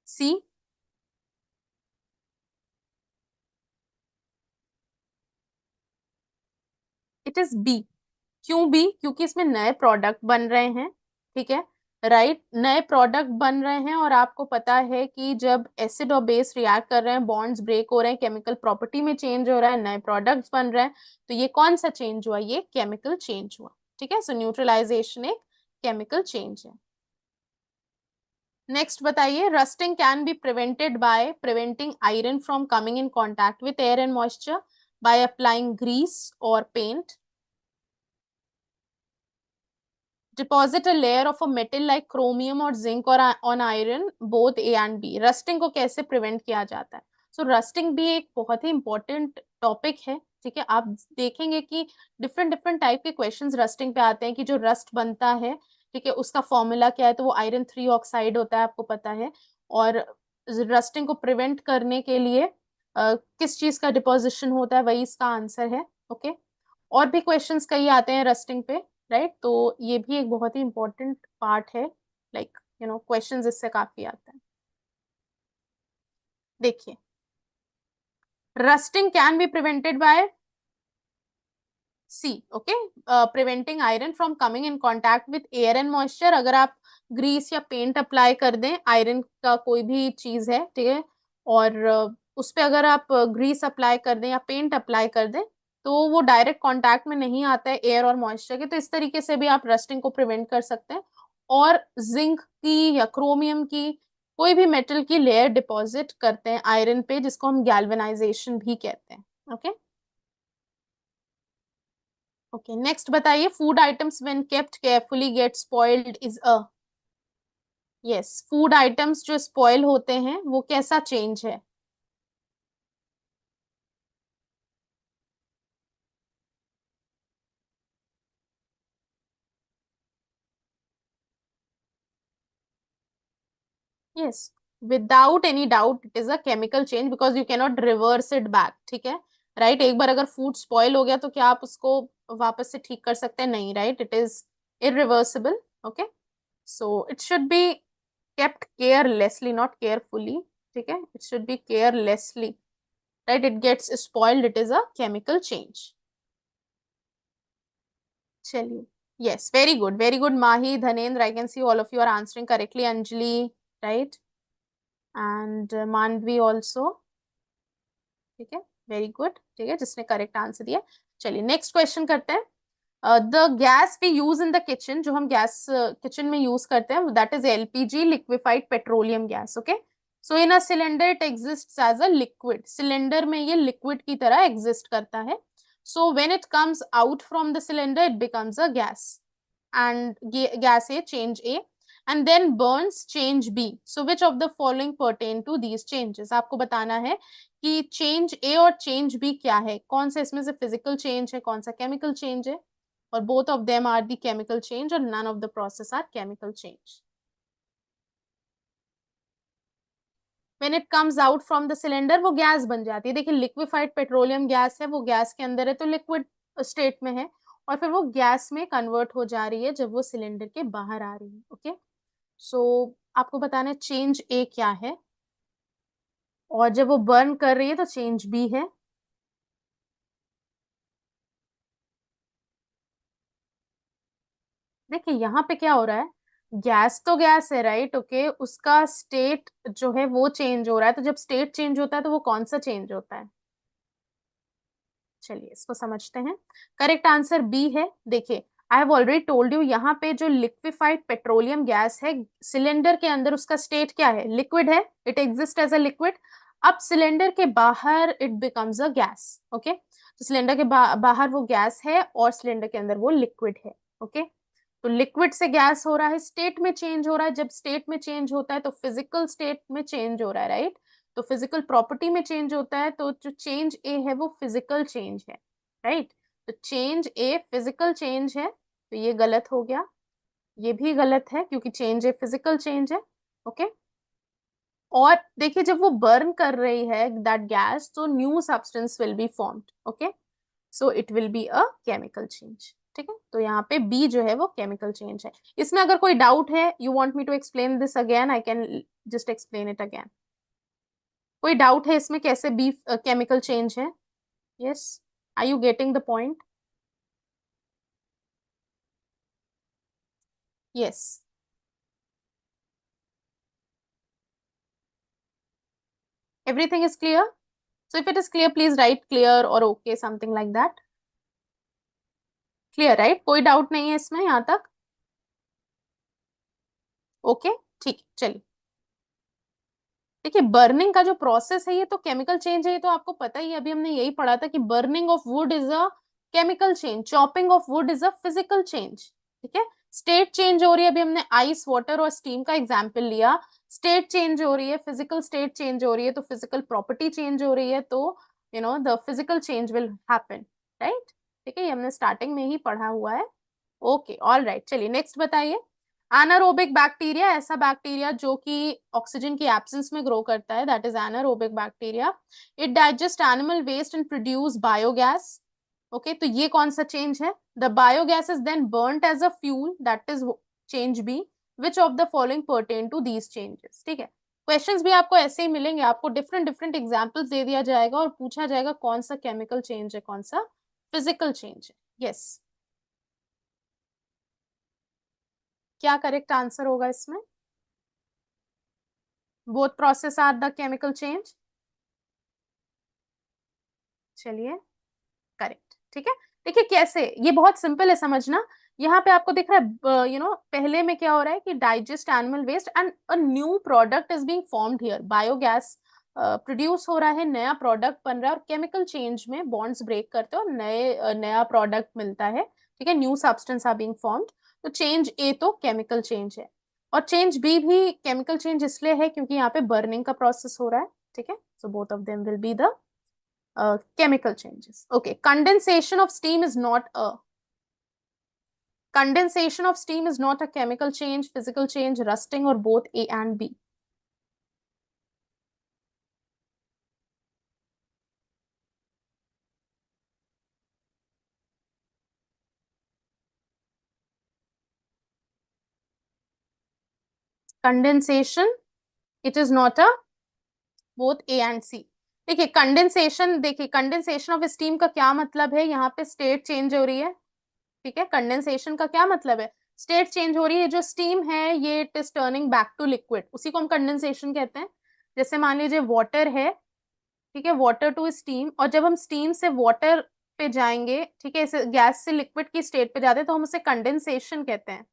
सी, इट इज बी। क्यों बी? क्योंकि इसमें नए प्रोडक्ट बन रहे हैं, ठीक है, राइट, नए प्रोडक्ट बन रहे हैं, और आपको पता है कि जब एसिड और बेस रिएक्ट कर रहे हैं, बॉन्ड्स ब्रेक हो रहे हैं, केमिकल प्रॉपर्टी में चेंज हो रहा है, नए प्रोडक्ट्स बन रहे हैं, तो ये कौन सा चेंज हुआ? ये केमिकल चेंज हुआ, ठीक है। सो न्यूट्रलाइजेशन एक केमिकल चेंज है। नेक्स्ट बताइए, rusting can be prevented by preventing iron from coming in contact with air and moisture, by applying grease और paint, deposit a layer of a metal like chromium or zinc or on iron, both A and B। Rusting को कैसे prevent किया जाता है? सो rusting भी एक बहुत ही इंपॉर्टेंट टॉपिक है, ठीक है, आप देखेंगे कि डिफरेंट डिफरेंट टाइप के क्वेश्चंस रस्टिंग पे आते हैं कि जो रस्ट बनता है, ठीक है, उसका फॉर्मूला क्या है, तो वो आयरन 3 ऑक्साइड होता है, आपको पता है। और रस्टिंग को प्रिवेंट करने के लिए किस चीज का डिपोजिशन होता है, वही इसका आंसर है। ओके, और भी क्वेश्चंस कई आते हैं रस्टिंग पे, राइट, तो ये भी एक बहुत ही इंपॉर्टेंट पार्ट है, लाइक क्वेश्चंस इससे काफी आते हैं। देखिए, rusting can be prevented by C, okay, preventing iron from coming in contact with air and moisture. अगर आप ग्रीस या पेंट अप्लाई कर दें, आयरन का कोई भी चीज है, ठीक है, और उस पे अगर आप ग्रीस अप्लाई कर दें या पेंट अप्लाई कर दें, तो वो डायरेक्ट कांटेक्ट में नहीं आता है एयर और मॉइस्चर के, तो इस तरीके से भी आप रस्टिंग को प्रिवेंट कर सकते हैं। और जिंक की या क्रोमियम की, कोई भी मेटल की लेयर डिपॉजिट करते हैं आयरन पे, जिसको हम गैल्वेनाइजेशन भी कहते हैं। ओके, ओके, नेक्स्ट बताइए, food items when kept carefully gate spoiled is a. Yes, food items जो स्पॉइल होते हैं वो कैसा चेंज है? Yes, without any doubt it is a chemical change, because you cannot reverse it back, ठीक है, right. एक बार अगर फूड स्पॉइल हो गया तो क्या आप उसको वापस से ठीक कर सकते हैं? नहीं, right, it is irreversible. Okay, so it should be kept carelessly, not carefully, ठीक है, it should B carelessly, right? It gets spoiled, it is a chemical change. चलिए, yes, very good Mahi, Dhanendra, I can see all of you are answering correctly. Anjali, right? And Manvi also, ठीक है, very good, ठीक है, जिसने correct answer दिया। चलिए next question करते हैं। The gas we use in the kitchen, जो हम गैस किचन में यूज करते हैं, that is LPG, liquefied petroleum gas. Okay, so in a cylinder it exist as a liquid, cylinder में ये लिक्विड की तरह एग्जिस्ट करता है। So when it comes out from the cylinder it becomes a gas, and gas A, change A, and then burns, change B. So which of the following pertain to these changes? आपको बताना है कि change A और change B क्या है, कौन सा इसमें से physical change है, कौन सा chemical change है, और both of them are the chemical change और none of the process are chemical change. When it comes out from the cylinder वो गैस बन जाती है। देखिए, लिक्विफाइड पेट्रोलियम गैस है, वो गैस के अंदर है तो लिक्विड स्टेट में है, और फिर वो गैस में कन्वर्ट हो जा रही है जब वो सिलेंडर के बाहर आ रही है। ओके, सो आपको बताना है चेंज ए क्या है, और जब वो बर्न कर रही है तो चेंज बी है। देखिए यहाँ पे क्या हो रहा है, गैस तो गैस है, राइट, ओके, उसका स्टेट जो है वो चेंज हो रहा है, तो जब स्टेट चेंज होता है तो वो कौन सा चेंज होता है? चलिए इसको समझते हैं। करेक्ट आंसर बी है। देखिए, I have already told you, यहाँ पे जो लिक्विफाइड पेट्रोलियम गैस है, सिलेंडर के अंदर उसका स्टेट क्या है? लिक्विड है, it exist as a liquid. अब सिलेंडर के बाहर it becomes a gas. Okay, तो सिलेंडर के बाहर वो गैस है और सिलेंडर के अंदर वो लिक्विड है। ओके, तो लिक्विड से गैस हो रहा है, स्टेट में चेंज हो रहा है, जब स्टेट में चेंज होता है तो फिजिकल स्टेट में चेंज हो रहा है, राइट, तो फिजिकल प्रॉपर्टी में चेंज होता है, तो जो चेंज ए है वो फिजिकल चेंज है, राइट, तो चेंज ए फिजिकल चेंज है, तो ये गलत हो गया, ये भी गलत है क्योंकि चेंज ए फिजिकल चेंज है। ओके, और देखिए जब वो बर्न कर रही है दैट गैस, तो new substance will be formed. Okay, so it will be a chemical change. ठीक है, तो यहाँ पे बी जो है वो केमिकल चेंज है। इसमें अगर कोई डाउट है, you want me to explain this again, I can just explain it again. कोई डाउट है इसमें कैसे बी केमिकल चेंज है? Yes, are you getting the point? Yes, everything is clear? So if it is clear, please write clear or okay, something like that. Clear, right? कोई doubt नहीं है इसमें यहाँ तक? ओके, ठीक है, चलिए। देखिए, बर्निंग का जो प्रोसेस है ये तो केमिकल चेंज है, ये तो आपको पता ही है, अभी हमने यही पढ़ा था कि burning of would is a chemical change, chopping of would is a physical change. ठीक है, स्टेट चेंज हो रही है, अभी हमने आइस, वाटर और स्टीम का एग्जाम्पल लिया, स्टेट चेंज हो रही है, फिजिकल स्टेट चेंज हो रही है, तो फिजिकल प्रॉपर्टी चेंज हो रही है, तो the physical change will happen, right? ठीक है, ये हमने स्टार्टिंग में ही पढ़ा हुआ है. Okay, all right. चलिए नेक्स्ट बताइए. एनारोबिक बैक्टीरिया, ऐसा बैक्टीरिया जो कि ऑक्सीजन की एब्सेंस में ग्रो करता है, that is anaerobic bacteria. It digest animal waste and produce biogas. Okay, तो ये कौन सा चेंज है? The biogas is then burnt as a fuel, that is change B. Which of the following pertain to these changes? ठीक है, questions भी आपको ऐसे ही मिलेंगे, आपको डिफरेंट डिफरेंट एग्जांपल्स दे दिया जाएगा और पूछा जाएगा कौन सा केमिकल चेंज है, कौन सा फिजिकल चेंज है. यस, क्या करेक्ट आंसर होगा इसमें? Both process are the chemical change. चलिए, करेक्ट. ठीक है, देखिए कैसे, ये बहुत सिंपल है समझना. यहाँ पे आपको दिख रहा है पहले में क्या हो रहा है कि digest animal waste and a new product is being formed here. Biogas produce हो रहा है, नया प्रोडक्ट बन रहा है, और केमिकल चेंज में बॉन्ड्स ब्रेक करते हैं और नया प्रोडक्ट मिलता है. ठीक है, new substance are being formed. तो चेंज ए तो केमिकल चेंज है, और चेंज बी भी केमिकल चेंज इसलिए है क्योंकि यहाँ पे बर्निंग का प्रोसेस हो रहा है. ठीक है, so both of them will be the chemical changes. Okay, condensation of steam is not a chemical change, physical change, rusting, or both A and B. Condensation, it is not a both A and C. देखिए condensation of steam का क्या मतलब है, यहाँ पे state change हो रही है. ठीक है, कंडेंसेशन का क्या मतलब है? स्टेट चेंज हो रही है. जो स्टीम है ये it is turning back to liquid, उसी को हम कंडेंसेशन कहते हैं. जैसे मान लीजिए वाटर है, ठीक है, वाटर टू स्टीम, और जब हम स्टीम से वाटर पे जाएंगे, ठीक है, इसे गैस से लिक्विड की स्टेट पे जाते हैं तो हम उसे कंडेंसेशन कहते हैं.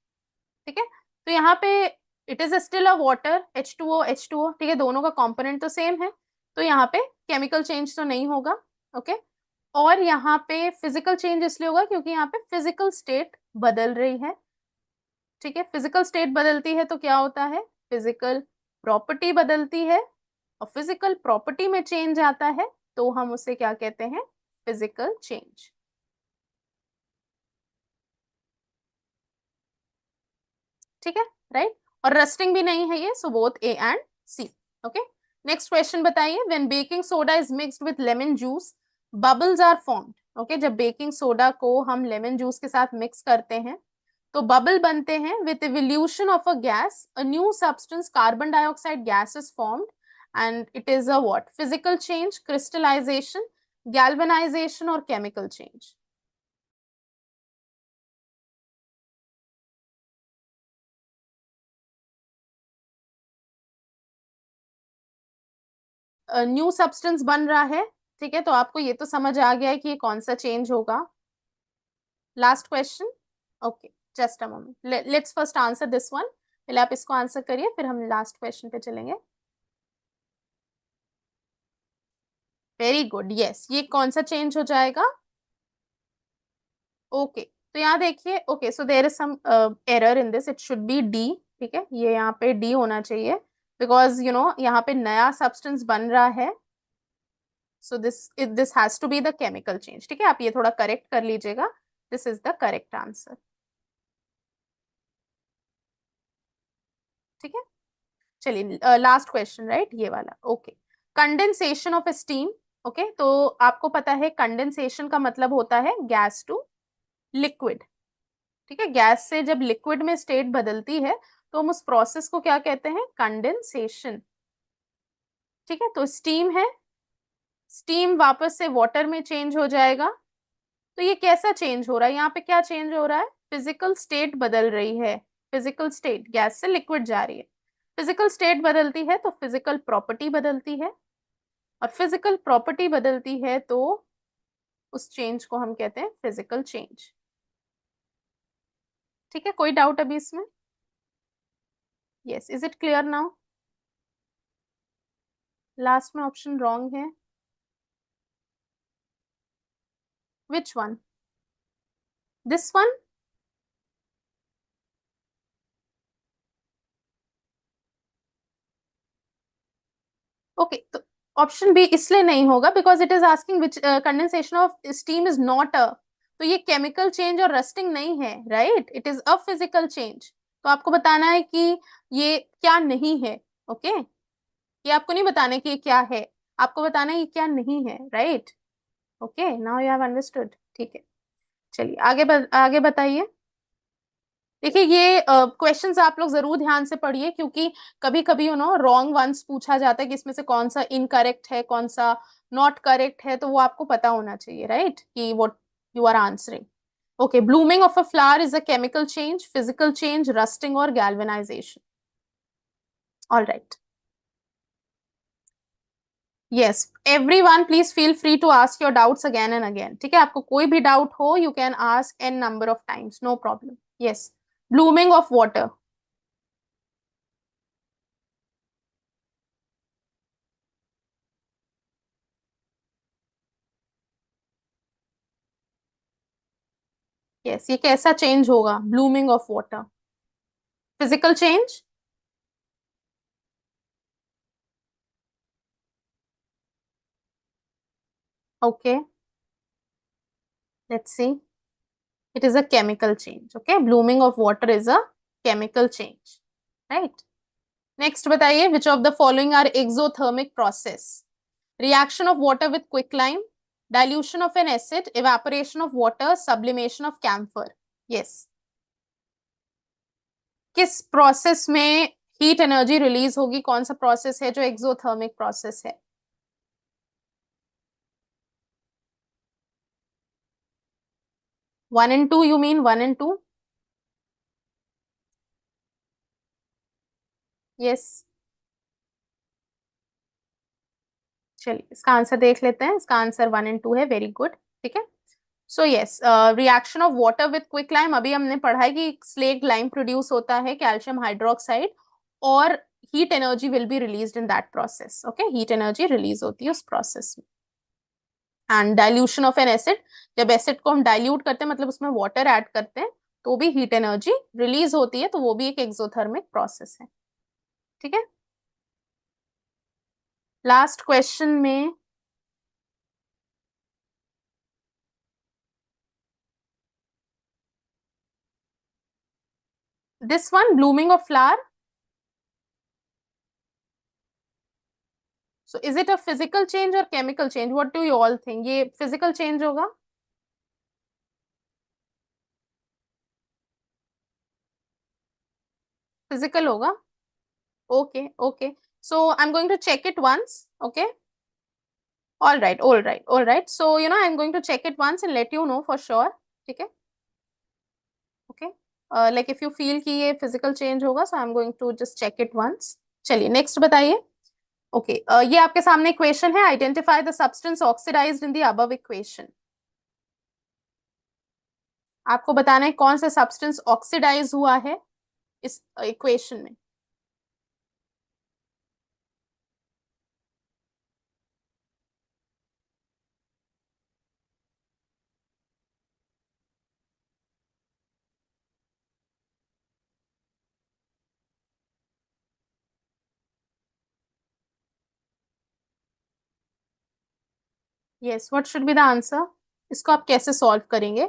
ठीक है, तो यहाँ पे it is still a water, H2O, ठीक है, दोनों का कंपोनेंट तो सेम है, तो यहाँ पे केमिकल चेंज तो नहीं होगा. ओके, और यहाँ पे फिजिकल चेंज इसलिए होगा क्योंकि यहाँ पे फिजिकल स्टेट बदल रही है. ठीक है, फिजिकल स्टेट बदलती है तो क्या होता है? फिजिकल प्रॉपर्टी बदलती है, और फिजिकल प्रॉपर्टी में चेंज आता है तो हम उसे क्या कहते हैं? Physical change. ठीक है, राइट. और रस्टिंग भी नहीं है ये, so both A and C. Okay, next question बताइए. When baking soda is mixed with lemon juice, bubbles are formed. Okay, जब बेकिंग सोडा को हम लेमन जूस के साथ मिक्स करते हैं तो बबल बनते हैं. With evolution of a gas, a new substance carbon dioxide gas is formed, and it is a what? Physical change, crystallisation, galvanisation, और केमिकल चेंज. न्यू सब्सटेंस बन रहा है. ठीक है, तो आपको ये तो समझ आ गया है कि ये कौन सा चेंज होगा. Last question. Okay, just a moment, let's first answer this one. पहले आप इसको आंसर करिए, फिर हम लास्ट क्वेश्चन पे चलेंगे. वेरी गुड, यस, ये कौन सा चेंज हो जाएगा? ओके, तो यहाँ देखिए. Okay, so there is some error in this, it should be D. ठीक है, ये यहाँ पे डी होना चाहिए, बिकॉज यहाँ पे नया सब्सटेंस बन रहा है, so this has to be the chemical change. ठीक है, आप ये थोड़ा करेक्ट कर लीजिएगा. This is the correct answer. ठीक है, चलिए लास्ट क्वेश्चन, राइट, ये वाला. Okay, condensation of steam. Okay, तो आपको पता है कंडेंसेशन का मतलब होता है गैस टू लिक्विड. ठीक है, गैस से जब लिक्विड में स्टेट बदलती है तो हम उस प्रोसेस को क्या कहते हैं? कंडेंसेशन. ठीक है, तो स्टीम है, स्टीम वापस से वाटर में चेंज हो जाएगा. तो ये कैसा चेंज हो रहा है? यहाँ पे क्या चेंज हो रहा है? फिजिकल स्टेट बदल रही है. फिजिकल स्टेट, गैस से लिक्विड जा रही है, फिजिकल स्टेट बदलती है तो फिजिकल प्रॉपर्टी बदलती है, और फिजिकल प्रॉपर्टी बदलती है तो उस चेंज को हम कहते हैं फिजिकल चेंज. ठीक है, कोई डाउट अभी इसमें? Yes, is it clear now? Last में ऑप्शन रॉन्ग है. Which one? This one? Okay, तो ऑप्शन बी इसलिए नहीं होगा because it is asking which condensation of steam is not a, तो ये केमिकल चेंज और रस्टिंग नहीं है, right, it is a physical change. तो आपको बताना है कि ये क्या नहीं है। ओके ये आपको नहीं बताना है कि ये क्या है, आपको बताना है ये क्या नहीं है, right. Okay now you have understood, ठीक है। चलिए आगे बताइए। देखिए ये क्वेश्चंस आप लोग जरूर ध्यान से पढ़िए, क्योंकि कभी कभी रॉन्ग वंस पूछा जाता है कि इसमें से कौन सा इनकरेक्ट है, कौन सा नॉट करेक्ट है, तो वो आपको पता होना चाहिए, राइट, कि what you are answering. Okay blooming of a flower is a chemical change, physical change, rusting और galvanization. All right, yes everyone please feel free to ask your doubts again and again, ठीक है, आपको कोई भी doubt हो you can ask an number of times, no problem. Yes blooming of water. Yes ये कैसा change होगा blooming of water? Physical change. Okay let's see, it is a chemical change, okay, blooming of water is a chemical change, right? Next बताइए, which of the following are exothermic process? Reaction of water with quicklime, dilution of an acid, evaporation of water, sublimation of camphor. Yes, किस process में heat energy release होगी, कौन सा process है जो exothermic process है? 1 and 2, you mean 1 and 2? Yes, चलिए इसका आंसर देख लेते हैं, इसका आंसर 1 and 2 है, वेरी गुड, ठीक है। So yes reaction of water with quick lime, अभी हमने पढ़ा है कि स्लेट लाइम प्रोड्यूस होता है, कैल्शियम हाइड्रोक्साइड, और heat energy will be released in that process, okay heat energy release होती है उस प्रोसेस में। And dilution of N acid, जब एसिड को हम डाइल्यूट करते हैं मतलब उसमें वाटर ऐड करते हैं तो भी हीट एनर्जी रिलीज होती है, तो वो भी एक एक्सोथर्मिक प्रोसेस है, ठीक है। लास्ट क्वेश्चन में this one blooming of flower, so is it a physical change or chemical change, what do you all think, ये फिजिकल चेंज होगा? फिजिकल होगा, okay okay, so I'm going to check it once, okay, all right, so I'm going to check it once and let you know for sure, ठीक है, okay, like if you feel कि ये physical change होगा, so I'm going to just check it once। चलिए next बताइए। okay, ये आपके सामने equation है, identify the substance oxidized in the above equation। आपको बताना है कौन सा substance oxidize हुआ है इस equation में। Yes what should be the answer? इसको आप कैसे सॉल्व करेंगे?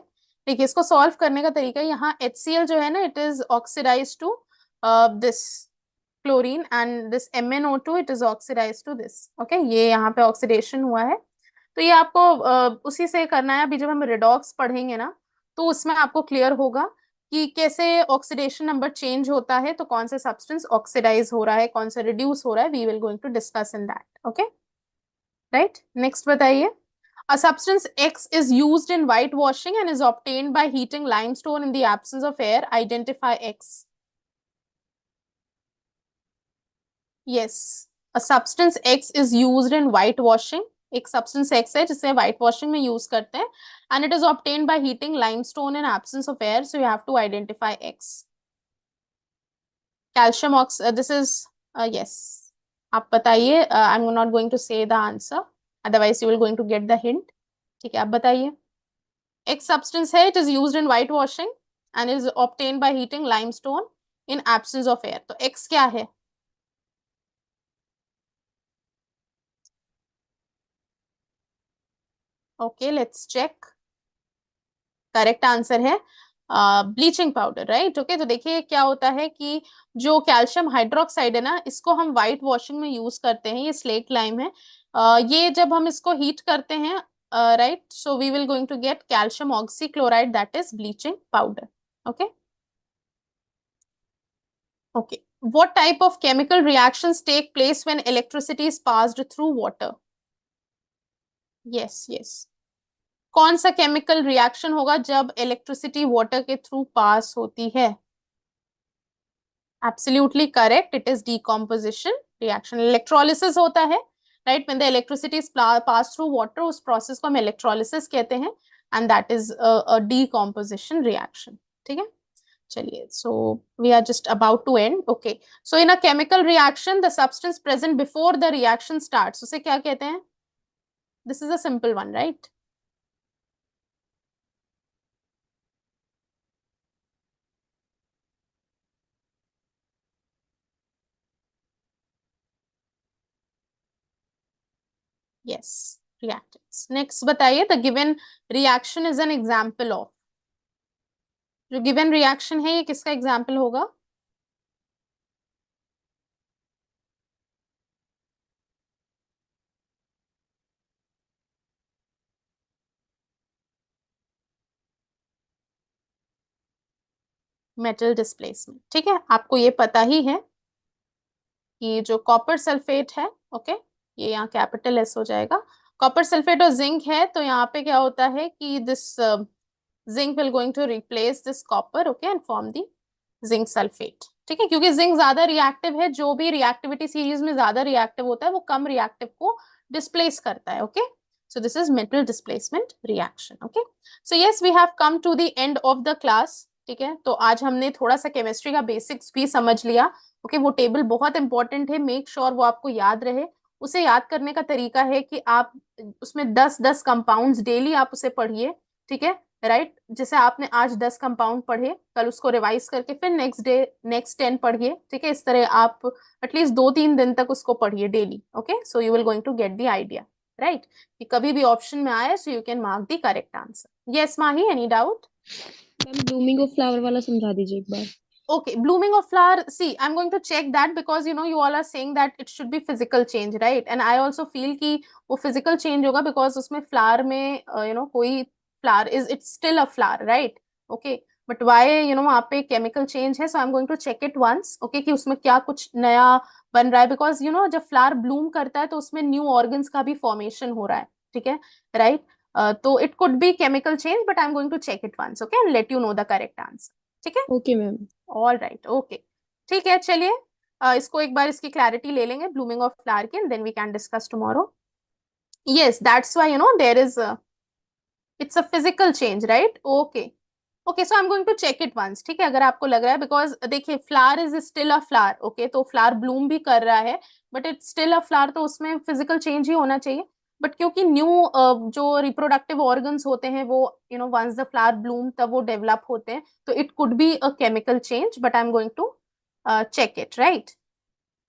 देखिए इसको सॉल्व करने का तरीका, यहाँ HCl जो है ना it is oxidise to this chlorine, and this MnO2 it is oxidise to this, okay ये यहाँ पे ऑक्सीडेशन हुआ है। तो ये आपको उसी से करना है, अभी जब हम रिडॉक्स पढ़ेंगे ना तो उसमें आपको क्लियर होगा कि कैसे ऑक्सीडेशन नंबर चेंज होता है, तो कौन सा सब्सटेंस ऑक्सीडाइज हो रहा है, कौन सा रिड्यूस हो रहा है, we will going to discuss in that, okay right. Next बताइए। A substance X is used in whitewashing and is obtained by heating limestone in the absence of air. Identify X. Yes, a substance X is used in whitewashing. एक substance X है जिसे whitewashing में use करते हैं, and it is obtained by heating limestone in absence of air. So you have to identify X. Calcium ox. This is yes. आप बताइए। I'm not going to say the answer. Otherwise you will going to get the hint. ठीक है आप बताइए। एक substance है, it is used in white washing and is obtained by heating limestone in absence of air, तो X क्या है? Okay let's check. Correct answer है ब्लीचिंग पाउडर, राइट। ओके, तो देखिए क्या होता है कि जो कैल्शियम हाइड्रोक्साइड है ना, इसको हम व्हाइट वॉशिंग में यूज करते हैं। ये स्लेट लाइम है। ये जब हम इसको हीट करते हैं, right, so we will going to get calcium oxychloride, that is bleaching powder. Okay okay, what type of chemical reactions take place when electricity is passed through water? Yes, yes. कौन सा chemical reaction होगा जब electricity water के through pass होती है? Absolutely correct, it is decomposition reaction. Electrolysis होता है, right, when the electricity is pass through water, उस प्रोसेस को हम इलेक्ट्रोलिसिस कहते हैं, and that is a decomposition reaction. ठीक है, चलिए, so we are just about to end. Okay, so in a chemical reaction the substance present before the reaction starts, उसे क्या कहते हैं? This is a simple one, right? Yes, reactants. Next बताइए, the given reaction is an example of. जो given reaction है ये किसका example होगा? Metal displacement. ठीक है, आपको ये पता ही है कि जो कॉपर सल्फेट है, ओके, ये यहाँ कैपिटल एस हो जाएगा। कॉपर सल्फेट और जिंक है, तो यहाँ पे क्या होता है कि this zinc will going to replace this copper, okay, and form the zinc sulphate. ठीक है, क्योंकि जिंक ज्यादा रिएक्टिव है, जो भी रिएक्टिविटी सीरीज में ज्यादा रिएक्टिव होता है वो कम रिएक्टिव को डिस्प्लेस करता है। Okay, so this is metal displacement reaction. Okay, so yes, we have come to the end of the class. ठीक है, तो आज हमने थोड़ा सा केमिस्ट्री का बेसिक्स भी समझ लिया। ओके, वो टेबल बहुत इंपॉर्टेंट है, मेक श्योर वो आपको याद रहे। उसे याद करने का तरीका है कि आप उसमें 10-10 कंपाउंड्स डेली आप उसे पढ़िए। ठीक है, राइट, जैसे आपने आज 10 कंपाउंड पढ़े, कल उसको रिवाइज करके फिर नेक्स्ट डे नेक्स्ट 10 पढ़िए। ठीक है, इस तरह आप एटलीस्ट 2-3 दिन तक उसको पढ़िए daily. Okay, so you will going to get the idea, right, कि कभी भी ऑप्शन में आए so you can mark the correct answer. Yes Mahi, any doubt? Ma'am blooming of flower वाला समझा दीजिए एक बार। Okay, blooming of flower, see, I'm going to check that because you all are saying that it should be physical change, right? And I also feel कि वो physical change होगा because उसमें flower में कोई flower is, it's still a flower, right? Okay, but why वहाँ पे chemical change है, so I'm going to check it once, okay, कि उसमें क्या कुछ नया बन रहा है, because जब flower bloom करता है तो उसमें new organs का भी formation हो रहा है। ठीक है, right? तो it could be chemical change, but I'm going to check it once, okay, and let you know the correct answer. ठीक है, okay ma'am. All right, okay, ठीक है, चलिए, इसको एक बार इसकी क्लैरिटी ले लेंगे ब्लूमिंग ऑफ फ्लावर की, and then we can discuss tomorrow. Yes, that's why there is it's a physical change, right? Okay okay, so I am going to check it once. ठीक है, अगर आपको लग रहा है, बिकॉज देखिए flower is still a flower, okay, तो flower bloom भी कर रहा है but it's still a flower, तो उसमें फिजिकल चेंज ही होना चाहिए। बट क्योंकि न्यू जो रिप्रोडक्टिव ऑर्गन्स होते हैं वो वंस द फ्लावर ब्लूम तब वो डेवलप होते हैं, तो it could be a chemical change, but I am going to check it, right?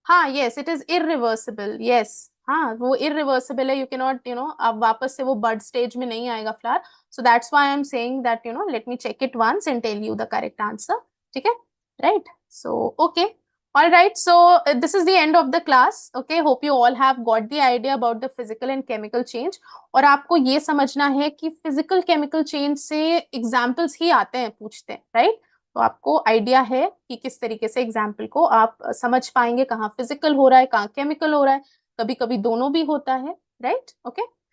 हाँ, yes, it is irreversible, yes. हाँ, वो इरिवर्सिबल है, यू कैन नॉट अब वापस से वो बर्ड स्टेज में नहीं आएगा flower, so that's why I am saying that let me check it once and tell you the correct answer. ठीक है, right, so okay, all right, so this is the end of the class. Okay, hope you all have got the idea about the physical and chemical change, और आपको ये समझना है कि physical chemical change से examples ही आते हैं, पूछते हैं, right? तो आपको आइडिया है कि किस तरीके से एग्जाम्पल को आप समझ पाएंगे, कहाँ फिजिकल हो रहा है, कहाँ केमिकल हो रहा है, कभी कभी दोनों भी होता है, राइट? ओके,